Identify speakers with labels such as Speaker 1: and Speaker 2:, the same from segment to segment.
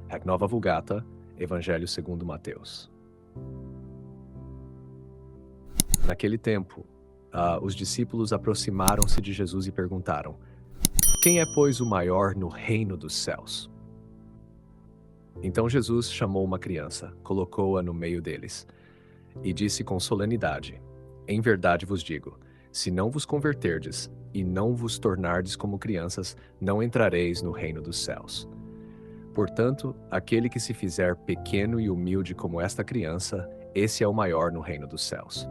Speaker 1: Hac Nova Vulgata, Evangelho segundo Mateus. Naquele tempo, os discípulos aproximaram-se de Jesus e perguntaram: Quem é, pois, o maior no reino dos céus? Então Jesus chamou uma criança, colocou-a no meio deles, e disse com solenidade: Em verdade vos digo, se não vos converterdes e não vos tornardes como crianças, não entrareis no reino dos céus. Portanto, aquele que se fizer pequeno e humilde como esta criança, esse é o maior no reino dos céus.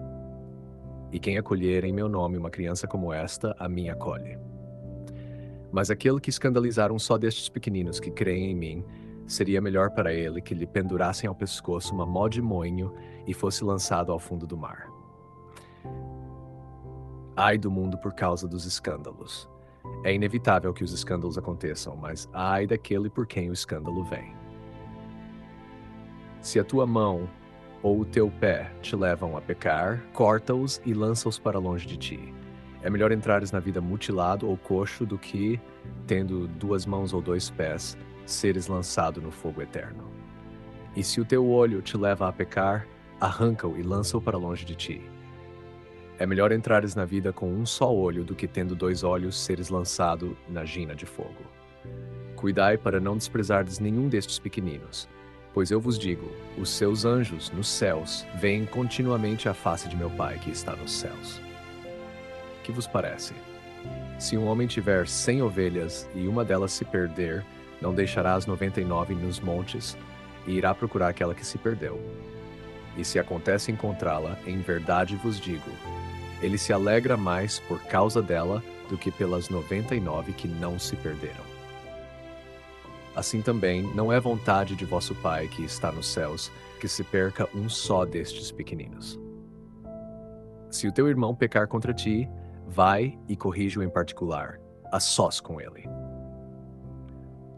Speaker 1: E quem acolher em meu nome uma criança como esta, a mim acolhe. Mas aquele que escandalizar um só destes pequeninos que creem em mim, seria melhor para ele que lhe pendurassem ao pescoço uma mó de moinho e fosse lançado ao fundo do mar. Ai do mundo por causa dos escândalos. É inevitável que os escândalos aconteçam, mas ai daquele por quem o escândalo vem. Se a tua mão ou o teu pé te levam a pecar, corta-os e lança-os para longe de ti. É melhor entrares na vida mutilado ou coxo do que, tendo 2 mãos ou 2 pés, seres lançado no fogo eterno. E se o teu olho te leva a pecar, arranca-o e lança-o para longe de ti. É melhor entrares na vida com um só olho do que, tendo 2 olhos, seres lançado na gina de fogo. Cuidai para não desprezardes nenhum destes pequeninos, pois eu vos digo, os seus anjos nos céus veem continuamente a face de meu Pai que está nos céus. Que vos parece? Se um homem tiver 100 ovelhas e uma delas se perder, não deixará as 99 nos montes e irá procurar aquela que se perdeu. E se acontece encontrá-la, em verdade vos digo, ele se alegra mais por causa dela do que pelas 99 que não se perderam. Assim também não é vontade de vosso Pai que está nos céus que se perca um só destes pequeninos. Se o teu irmão pecar contra ti, vai e corrige-o em particular, a sós com ele.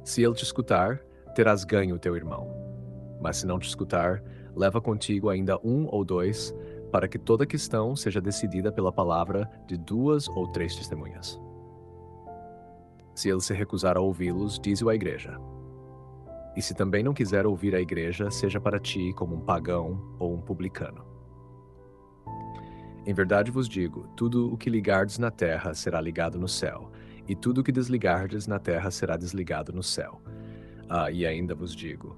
Speaker 1: Se ele te escutar, terás ganho o teu irmão. Mas se não te escutar, leva contigo ainda 1 ou 2, para que toda questão seja decidida pela palavra de 2 ou 3 testemunhas. Se ele se recusar a ouvi-los, dize-o à igreja. E se também não quiser ouvir a igreja, seja para ti como um pagão ou um publicano. Em verdade vos digo, tudo o que ligardes na terra será ligado no céu, e tudo o que desligardes na terra será desligado no céu. E ainda vos digo,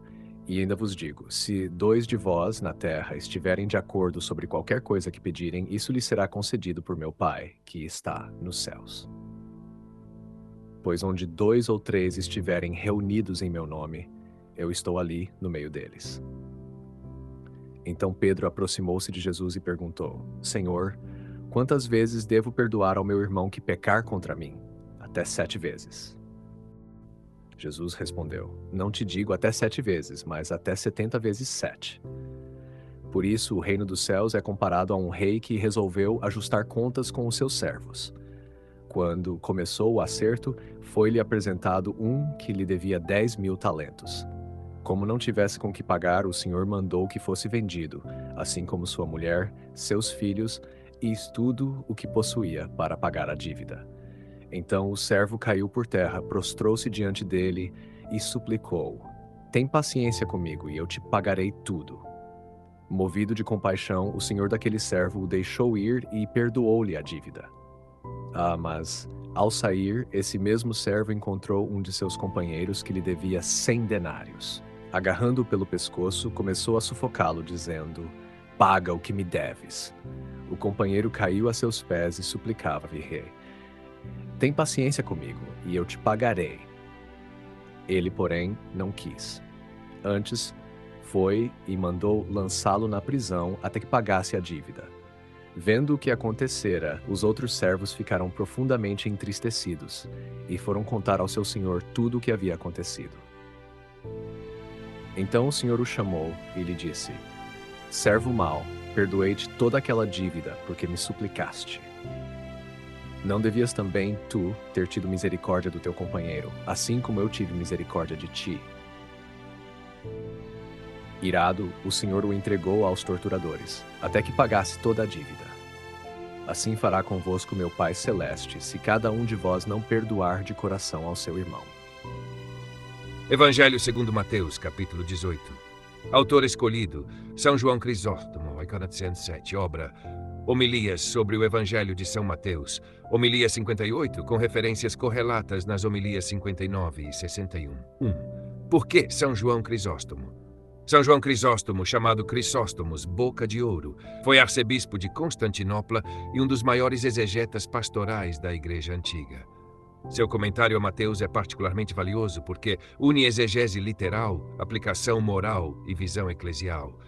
Speaker 1: se 2 de vós na terra estiverem de acordo sobre qualquer coisa que pedirem, isso lhes será concedido por meu Pai, que está nos céus. Pois onde 2 ou 3 estiverem reunidos em meu nome, eu estou ali no meio deles. Então Pedro aproximou-se de Jesus e perguntou: Senhor, quantas vezes devo perdoar ao meu irmão que pecar contra mim? Até 7 vezes. Jesus respondeu: Não te digo até 7 vezes, mas até 70 vezes 7. Por isso, o reino dos céus é comparado a um rei que resolveu ajustar contas com os seus servos. Quando começou o acerto, foi-lhe apresentado um que lhe devia 10.000 talentos. Como não tivesse com que pagar, o senhor mandou que fosse vendido, assim como sua mulher, seus filhos e tudo o que possuía, para pagar a dívida. Então o servo caiu por terra, prostrou-se diante dele e suplicou: Tem paciência comigo e eu te pagarei tudo. Movido de compaixão, o senhor daquele servo o deixou ir e perdoou-lhe a dívida. Mas, ao sair, esse mesmo servo encontrou um de seus companheiros que lhe devia 100 denários. Agarrando-o pelo pescoço, começou a sufocá-lo, dizendo: Paga o que me deves. O companheiro caiu a seus pés e suplicava-lhe: Tem paciência comigo, e eu te pagarei. Ele, porém, não quis. Antes, foi e mandou lançá-lo na prisão até que pagasse a dívida. Vendo o que acontecera, os outros servos ficaram profundamente entristecidos e foram contar ao seu senhor tudo o que havia acontecido. Então o senhor o chamou e lhe disse: Servo mau, perdoei-te toda aquela dívida porque me suplicaste. Não devias também tu ter tido misericórdia do teu companheiro, assim como eu tive misericórdia de ti? Irado, o senhor o entregou aos torturadores, até que pagasse toda a dívida. Assim fará convosco meu Pai Celeste, se cada um de vós não perdoar de coração ao seu irmão.
Speaker 2: Evangelho segundo Mateus, capítulo 18. Autor escolhido, São João Crisóstomo, 407, obra Homilias sobre o Evangelho de São Mateus, homilia 58, com referências correlatas nas homilias 59 e 61. 1. Por que São João Crisóstomo? São João Crisóstomo, chamado Crisóstomos, Boca de Ouro, foi arcebispo de Constantinopla e um dos maiores exegetas pastorais da Igreja Antiga. Seu comentário a Mateus é particularmente valioso porque une exegese literal, aplicação moral e visão eclesial.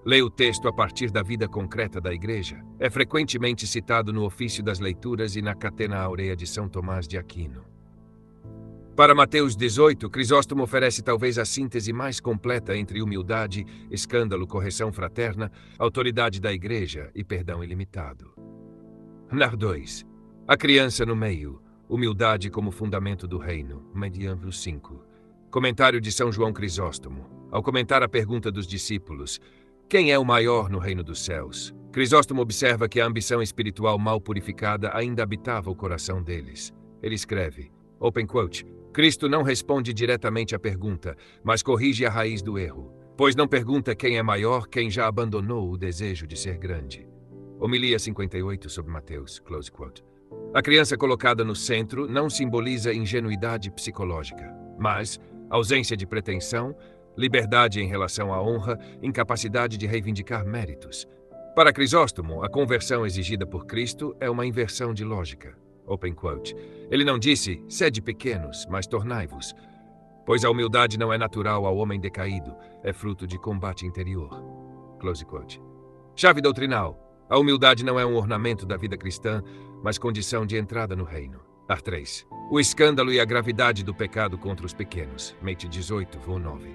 Speaker 2: Lê o texto a partir da vida concreta da Igreja. É frequentemente citado no ofício das leituras e na Catena Áurea de São Tomás de Aquino. Para Mateus 18, Crisóstomo oferece talvez a síntese mais completa entre humildade, escândalo, correção fraterna, autoridade da Igreja e perdão ilimitado. Nar 2. A criança no meio, humildade como fundamento do reino, mediano 5. Comentário de São João Crisóstomo. Ao comentar a pergunta dos discípulos, quem é o maior no reino dos céus? Crisóstomo observa que a ambição espiritual mal purificada ainda habitava o coração deles. Ele escreve, open quote, Cristo não responde diretamente à pergunta, mas corrige a raiz do erro, pois não pergunta quem é maior quem já abandonou o desejo de ser grande. Homilia 58 sobre Mateus, close quote. A criança colocada no centro não simboliza ingenuidade psicológica, mas ausência de pretensão, liberdade em relação à honra, incapacidade de reivindicar méritos. Para Crisóstomo, a conversão exigida por Cristo é uma inversão de lógica. Open quote. Ele não disse, sede pequenos, mas tornai-vos. Pois a humildade não é natural ao homem decaído, é fruto de combate interior. Close quote. Chave doutrinal. A humildade não é um ornamento da vida cristã, mas condição de entrada no reino. Ar 3. O escândalo e a gravidade do pecado contra os pequenos. Mate 18, vo 9.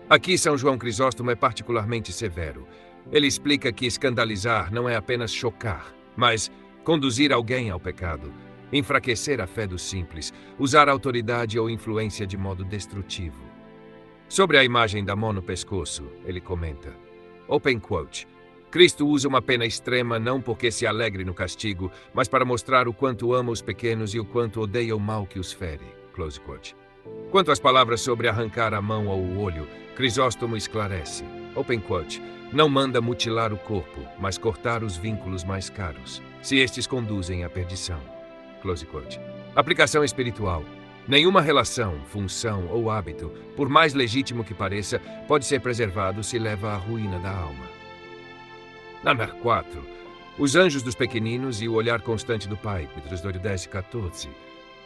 Speaker 2: Aqui São João Crisóstomo é particularmente severo. Ele explica que escandalizar não é apenas chocar, mas conduzir alguém ao pecado, enfraquecer a fé dos simples, usar autoridade ou influência de modo destrutivo. Sobre a imagem da mão no pescoço, ele comenta, open quote, Cristo usa uma pena extrema não porque se alegre no castigo, mas para mostrar o quanto ama os pequenos e o quanto odeia o mal que os fere. Close quote. Quanto às palavras sobre arrancar a mão ou o olho, Crisóstomo esclarece, open quote, não manda mutilar o corpo, mas cortar os vínculos mais caros, se estes conduzem à perdição. Close quote. Aplicação espiritual. Nenhuma relação, função ou hábito, por mais legítimo que pareça, pode ser preservado se leva à ruína da alma. Nar 4. Os anjos dos pequeninos e o olhar constante do Pai, Petros 10 e 14.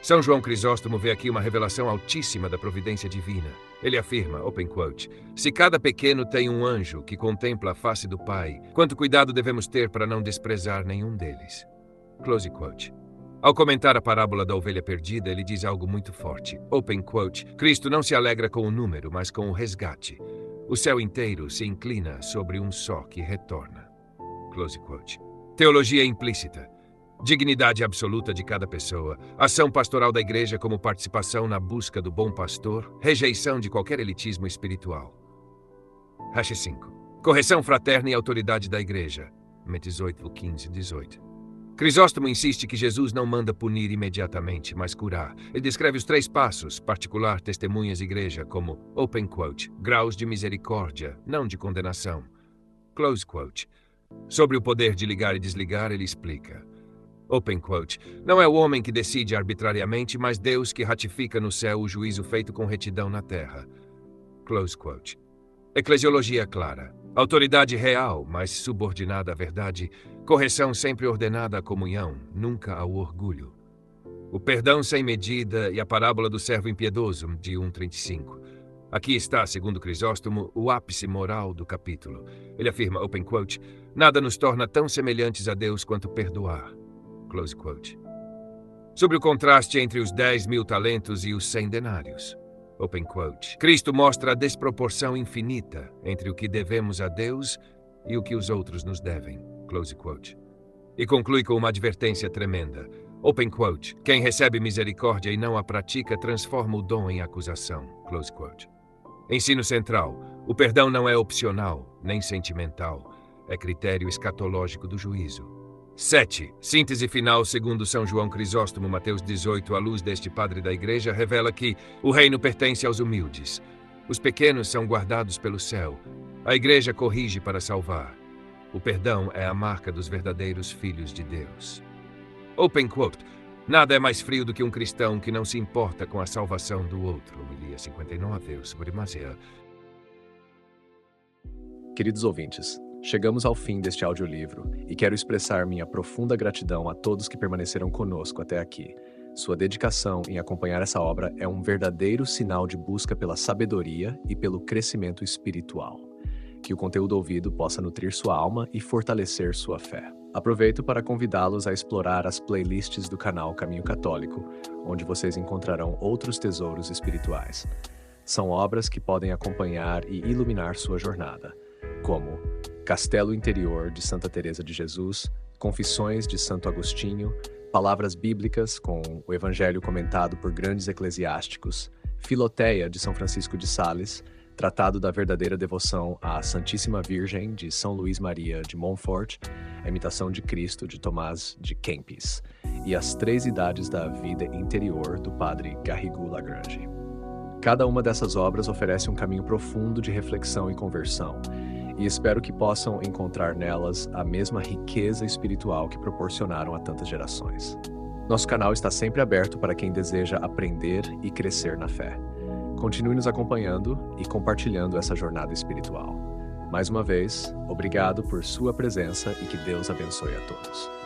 Speaker 2: São João Crisóstomo vê aqui uma revelação altíssima da providência divina. Ele afirma, open quote, se cada pequeno tem um anjo que contempla a face do Pai, quanto cuidado devemos ter para não desprezar nenhum deles. Close quote. Ao comentar a parábola da ovelha perdida, ele diz algo muito forte. Open quote, Cristo não se alegra com o número, mas com o resgate. O céu inteiro se inclina sobre um só que retorna. Close quote. Teologia implícita. Dignidade absoluta de cada pessoa, ação pastoral da Igreja como participação na busca do bom pastor, rejeição de qualquer elitismo espiritual. Hash 5. Correção fraterna e autoridade da Igreja. 18, 15 e 18. Crisóstomo insiste que Jesus não manda punir imediatamente, mas curar. Ele descreve os 3 passos, particular, testemunhas, igreja, como, open quote, graus de misericórdia, não de condenação. Close quote. Sobre o poder de ligar e desligar, ele explica. Open quote. Não é o homem que decide arbitrariamente, mas Deus que ratifica no céu o juízo feito com retidão na terra. Close quote. Eclesiologia clara. Autoridade real, mas subordinada à verdade. Correção sempre ordenada à comunhão, nunca ao orgulho. O perdão sem medida e a parábola do servo impiedoso, de 1:35. Aqui está, segundo Crisóstomo, o ápice moral do capítulo. Ele afirma, open quote, nada nos torna tão semelhantes a Deus quanto perdoar. Close quote. Sobre o contraste entre os 10.000 talentos e os 100 denários. Open quote. Cristo mostra a desproporção infinita entre o que devemos a Deus e o que os outros nos devem. Close quote. E conclui com uma advertência tremenda. Open quote. Quem recebe misericórdia e não a pratica transforma o dom em acusação. Close quote. Ensino central. O perdão não é opcional, nem sentimental. É critério escatológico do juízo. 7. Síntese final segundo São João Crisóstomo, Mateus 18, à luz deste padre da Igreja, revela que o reino pertence aos humildes. Os pequenos são guardados pelo céu. A Igreja corrige para salvar. O perdão é a marca dos verdadeiros filhos de Deus. Open quote. Nada é mais frio do que um cristão que não se importa com a salvação do outro. Homilia 59, o Supremacia.
Speaker 1: Queridos ouvintes, chegamos ao fim deste audiolivro e quero expressar minha profunda gratidão a todos que permaneceram conosco até aqui. Sua dedicação em acompanhar essa obra é um verdadeiro sinal de busca pela sabedoria e pelo crescimento espiritual. Que o conteúdo ouvido possa nutrir sua alma e fortalecer sua fé. Aproveito para convidá-los a explorar as playlists do canal Caminho Católico, onde vocês encontrarão outros tesouros espirituais. São obras que podem acompanhar e iluminar sua jornada, como Castelo Interior de Santa Teresa de Jesus, Confissões de Santo Agostinho, Palavras Bíblicas com o Evangelho comentado por grandes eclesiásticos, Filoteia de São Francisco de Sales, Tratado da Verdadeira Devoção à Santíssima Virgem de São Luís Maria de Montfort, A Imitação de Cristo de Tomás de Kempis e As Três Idades da Vida Interior do Padre Garrigou Lagrange. Cada uma dessas obras oferece um caminho profundo de reflexão e conversão, e espero que possam encontrar nelas a mesma riqueza espiritual que proporcionaram a tantas gerações. Nosso canal está sempre aberto para quem deseja aprender e crescer na fé. Continue nos acompanhando e compartilhando essa jornada espiritual. Mais uma vez, obrigado por sua presença e que Deus abençoe a todos.